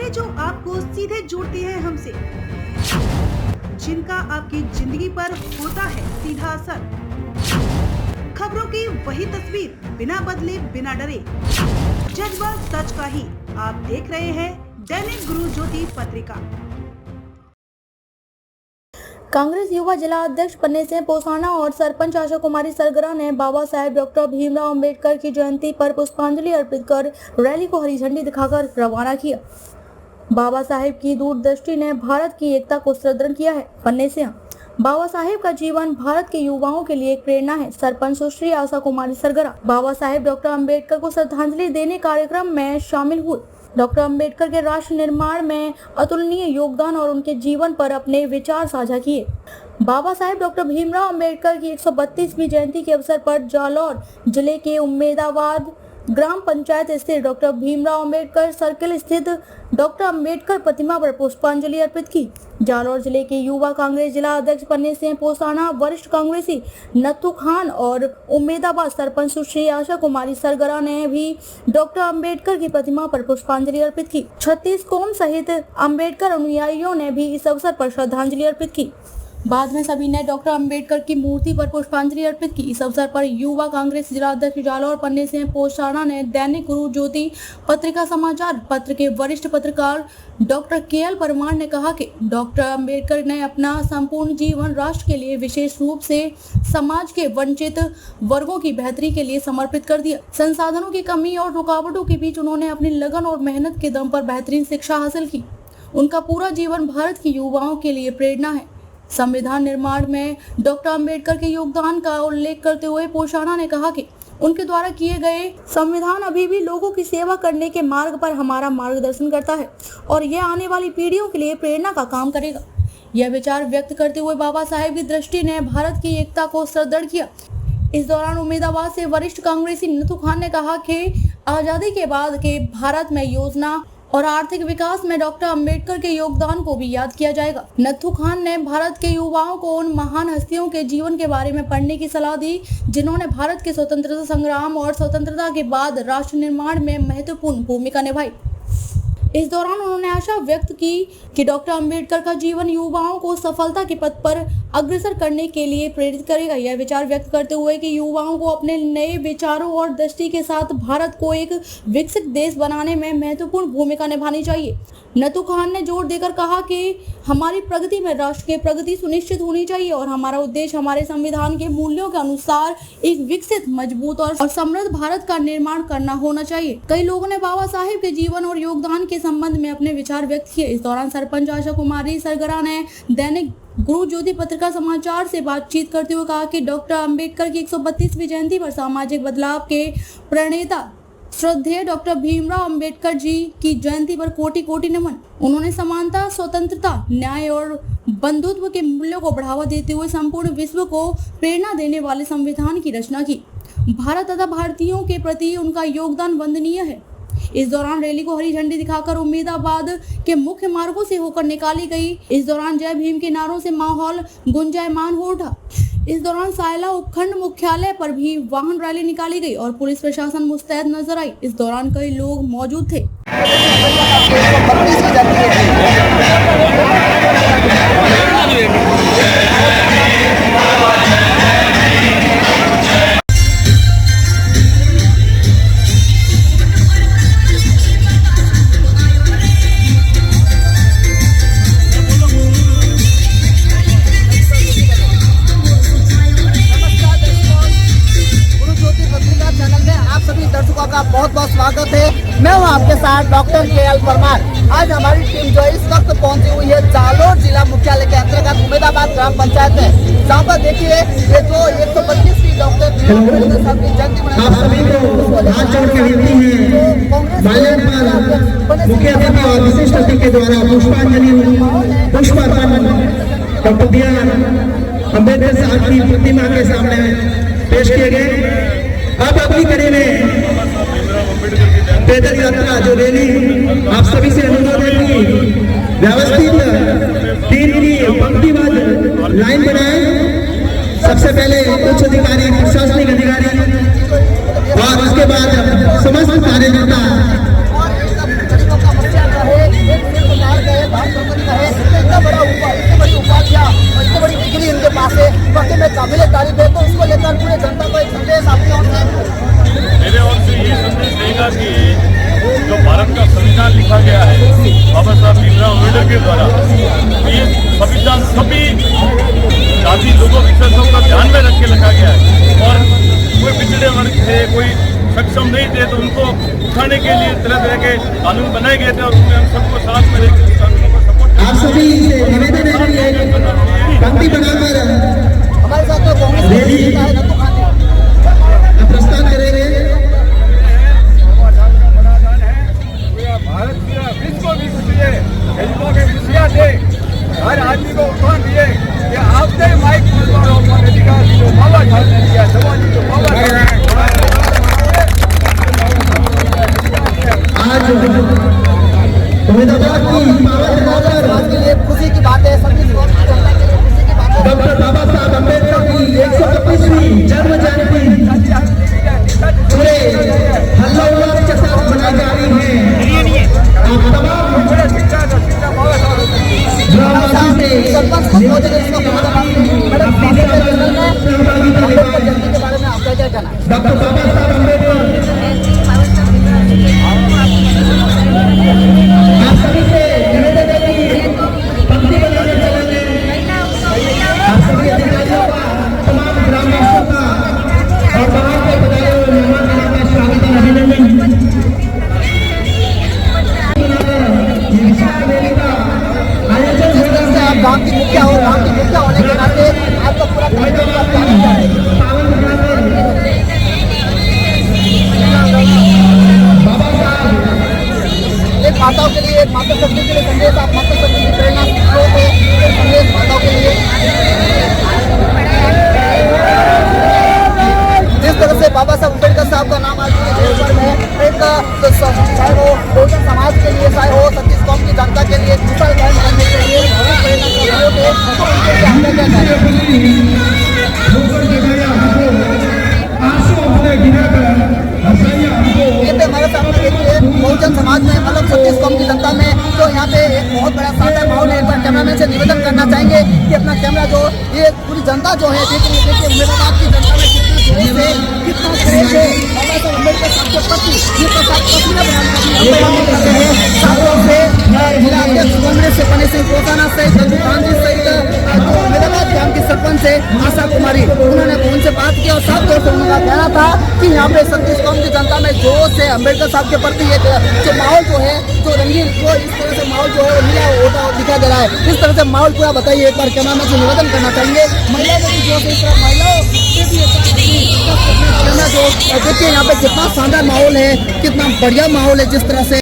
खबरें जो आपको सीधे जोड़ती हैं हमसे, जिनका आपकी जिंदगी पर होता है सीधा असर। खबरों की वही तस्वीर, बिना बदले बिना डरे, जज्बा सच का ही। आप देख रहे हैं दैनिक गुरु ज्योति पत्रिका। कांग्रेस युवा जिला अध्यक्ष पन्ने सिंह पोसाना और सरपंच आशा कुमारी सरगरा ने बाबा साहेब डॉक्टर भीमराव अंबेडकर की जयंती पर पुष्पांजलि अर्पित कर रैली को हरी झंडी दिखाकर रवाना किया। बाबा साहेब की दूरदृष्टि ने भारत की एकता को सुदृढ़ किया है। पन्ने सिंह, बाबा साहेब का जीवन भारत के युवाओं के लिए एक प्रेरणा है। सरपंच सुश्री आशा कुमारी सरगरा बाबा साहेब डॉक्टर अंबेडकर को श्रद्धांजलि देने कार्यक्रम में शामिल हुए। डॉक्टर अंबेडकर के राष्ट्र निर्माण में अतुलनीय योगदान और उनके जीवन पर अपने विचार साझा किए। बाबा साहेब डॉक्टर भीमराव अंबेडकर की 132वीं जयंती के अवसर पर जालौर जिले के उम्मेदाबाद ग्राम पंचायत स्थित डॉक्टर भीमराव अंबेडकर सर्किल स्थित डॉक्टर अंबेडकर प्रतिमा पर पुष्पांजलि अर्पित की। जालौर जिले के युवा कांग्रेस जिला अध्यक्ष पन्ने सिंह पोसाना, वरिष्ठ कांग्रेसी नत्थू खान और उम्मेदाबाद सरपंच सुश्री आशा कुमारी सरगरा ने भी डॉक्टर अंबेडकर की प्रतिमा पर पुष्पांजलि अर्पित की। 36 कौम सहित अंबेडकर अनुयायियों ने भी इस अवसर पर श्रद्धांजलि अर्पित की। बाद में सभी ने डॉक्टर अंबेडकर की मूर्ति पर पुष्पांजलि अर्पित की। इस अवसर पर युवा कांग्रेस जिला अध्यक्ष जालौर पन्ने सिंह पोसाना ने दैनिक गुरु ज्योति पत्रिका समाचार पत्र के वरिष्ठ पत्रकार डॉक्टर के.एल. परमार ने कहा कि डॉक्टर अंबेडकर ने अपना संपूर्ण जीवन राष्ट्र के लिए, विशेष रूप से समाज के वंचित वर्गों की बेहतरी के लिए समर्पित कर दिया। संसाधनों की कमी और रुकावटों के बीच उन्होंने अपनी लगन और मेहनत के दम पर बेहतरीन शिक्षा हासिल की। उनका पूरा जीवन भारत के युवाओं के लिए प्रेरणा है। संविधान निर्माण में डॉक्टर अंबेडकर के योगदान का उल्लेख करते हुए पोसाना ने कहा कि उनके द्वारा किए गए संविधान अभी भी लोगों की सेवा करने के मार्ग पर हमारा मार्गदर्शन करता है और यह आने वाली पीढ़ियों के लिए प्रेरणा का काम करेगा। यह विचार व्यक्त करते हुए बाबा साहेब की दृष्टि ने भारत की एकता को सुदृढ़ किया। इस दौरान उम्मेदाबाद से वरिष्ठ कांग्रेसी नत्थू खान ने कहा कि आजादी के बाद के भारत में योजना और आर्थिक विकास में डॉक्टर अंबेडकर के योगदान को भी याद किया जाएगा। नत्थू खान ने भारत के युवाओं को उन महान हस्तियों के जीवन के बारे में पढ़ने की सलाह दी, जिन्होंने भारत के स्वतंत्रता संग्राम और स्वतंत्रता के बाद राष्ट्र निर्माण में महत्वपूर्ण भूमिका निभाई। इस दौरान उन्होंने आशा व्यक्त की कि डॉक्टर अंबेडकर का जीवन युवाओं को सफलता के पथ पर अग्रसर करने के लिए प्रेरित करेगा। यह विचार व्यक्त करते हुए कि युवाओं को अपने नए विचारों और दृष्टि के साथ भारत को एक विकसित देश बनाने में महत्वपूर्ण भूमिका निभानी चाहिए। नत्थू खान ने जोर देकर कहा कि हमारी प्रगति में राष्ट्र की प्रगति सुनिश्चित होनी चाहिए और हमारा उद्देश्य हमारे संविधान के मूल्यों के अनुसार एक विकसित, मजबूत और समृद्ध भारत का निर्माण करना होना चाहिए। कई लोगों ने बाबा साहेब के जीवन और योगदान के संबंध में अपने विचार व्यक्त किए। इस दौरान सरपंच आशा कुमारी सरगरा ने दैनिक गुरु ज्योति पत्रिका समाचार से बातचीत करते हुए कहा कि डॉक्टर अंबेडकर की 132वीं जयंती पर सामाजिक बदलाव के प्रणेता श्रद्धेय डॉक्टर भीमराव अंबेडकर जी की जयंती पर कोटि कोटि नमन। उन्होंने समानता, स्वतंत्रता, न्याय और बंधुत्व के मूल्यों को बढ़ावा देते हुए संपूर्ण विश्व को प्रेरणा देने वाले संविधान की रचना की। भारत तथा भारतीयों के प्रति उनका योगदान वंदनीय है। इस दौरान रैली को हरी झंडी दिखाकर उम्मेदाबाद के मुख्य मार्गों से होकर निकाली गई। इस दौरान जय भीम के नारों से माहौल गुंजायमान हो उठा। इस दौरान सायला उपखंड मुख्यालय पर भी वाहन रैली निकाली गई और पुलिस प्रशासन मुस्तैद नजर आई। इस दौरान कई लोग मौजूद थे। बहुत बहुत स्वागत है। मैं हूं आपके साथ डॉक्टर के.एल. परमार। आज हमारी टीम जो है इस वक्त पहुंची हुई है जालौर जिला मुख्यालय के अंतर्गत उम्मेदाबाद ग्राम पंचायत में, जहाँ पर देखिए ये जो 132वीं डॉक्टर अंबेडकर साहब की जयंती अम्बेडकर साहब की प्रतिमा के सामने पेश किए गए। अब अगली कड़ी में पैदल यात्रा जो रैली आप सभी से अनुरोध है कि व्यवस्थित 3 की पंक्तिबद्ध लाइन बनाए। सबसे पहले उच्च अधिकारी, प्रशासनिक अधिकारी और उसके बाद समस्त कार्यकर्ता के द्वारा ये संविधान सभी जाति लोगों विशेषों का ध्यान में रख के रखा गया है और कोई पिछड़े वर्ग थे, कोई सक्षम नहीं थे तो उनको उठाने के लिए तरह तरह के कानून बनाए गए थे और उसमें हम सबको साथ में लेकर कानूनों को सपोर्ट आप सभी से निवेदन है कि एक पंक्ति बनाकर हमारे साथ तो कांग्रेस रैली का है नतु खाती प्रस्थान करेंगे। भारत पूरा विश्व विश्व दलितों के विषया दे हर आदमी को उत्थान दिए कि आपने माइक अधिकार जो बाबा साहब ने दिया समाज जो बाबा आज मुरादाबाद की पावन नगर समाज के लिए खुशी की बात है, सभी लोगों की जनता के लिए खुशी की बात है। डॉक्टर बाबा साहब अम्बेडकर की 125वीं जन्म जयंती पूरे हल्ला उल्लास के साथ मनाई जा रही है। आप तमाम ग्रामवासी से सरपंच को मौजूद है, इसको मैडम अम्बेडकर जयंती के बारे में आपका क्या कहना है? डॉक्टर बाबा साहब अम्बेडकर आप सभी से निवेदन है कि पंक्ति बनाने चलेंगे। आप सभी अधिकारियों का, तमाम ग्रामवासियों का और बाहर से पधारे हुए मेहमान का स्वागत और अभिनंदन। ये विशाल रैली का आयोजन जिस तरह से आप गांव की मुखिया हो, गांव की मुखिया होने के नाते आपका पूरा कार्यक्रम का प्लानिंग क्या है? पावन बाबा साहब एक माताओं के लिए, एक माता शक्ति के लिए संदेश, आप माता शक्ति की प्रेरणा स्रोत हो, एक संदेश माताओं के लिए। जिस तरह से बाबा साहब अम्बेडकर साहब का नाम आज पूरे देश भर में एक चाहे वो बहुजन समाज के लिए, चाहे हो छत्तीस कौम की जनता के लिए मिसाल कायम करने के लिए प्रेरणा का स्रोत है, तो उनके लिए आपका क्या कहना है? ये पे हमारे सामने देखिए बहुजन समाज में मतलब छत्तीस कौम की जनता में तो यहाँ पे एक बहुत बड़ा शानदार माहौल है। एक बार कैमरामैन से निवेदन करना चाहेंगे कि अपना कैमरा जो ये पूरी जनता जो है देखिए मुरादाबाद की जनता में कितनी जोश है, कितना क्रेज है बाबा साहब अम्बेडकर साहब के प्रति। ये प्रसाद पसीना बनाने करते हैं साथों से जिला अध्यक्ष कांग्रेस से पने सिंह पोसाना सहित रघुकांत जी सहित जो मुरादाबाद ग्राम की सरपंच है आशा कुमारी, उन्होंने उनसे बात की और साफ तौर से उनका कहना था कि यहाँ पे छत्तीस कौम की जनता में जोश है अम्बेडकर साहब के प्रति। एक जो माहौल जो है जो रंगीन वो इस तरह से माहौल जो है मिला होता दिखाई दे रहा है। इस तरह से माहौल पूरा बताइए एक बार कैमरा में से निवेदन करना चाहेंगे महिलाओं में भी जोश है, इस तरह महिलाओं के भी कैमरा जो देखिए यहाँ पे कितना शानदार माहौल है, कितना बढ़िया माहौल है। जिस तरह से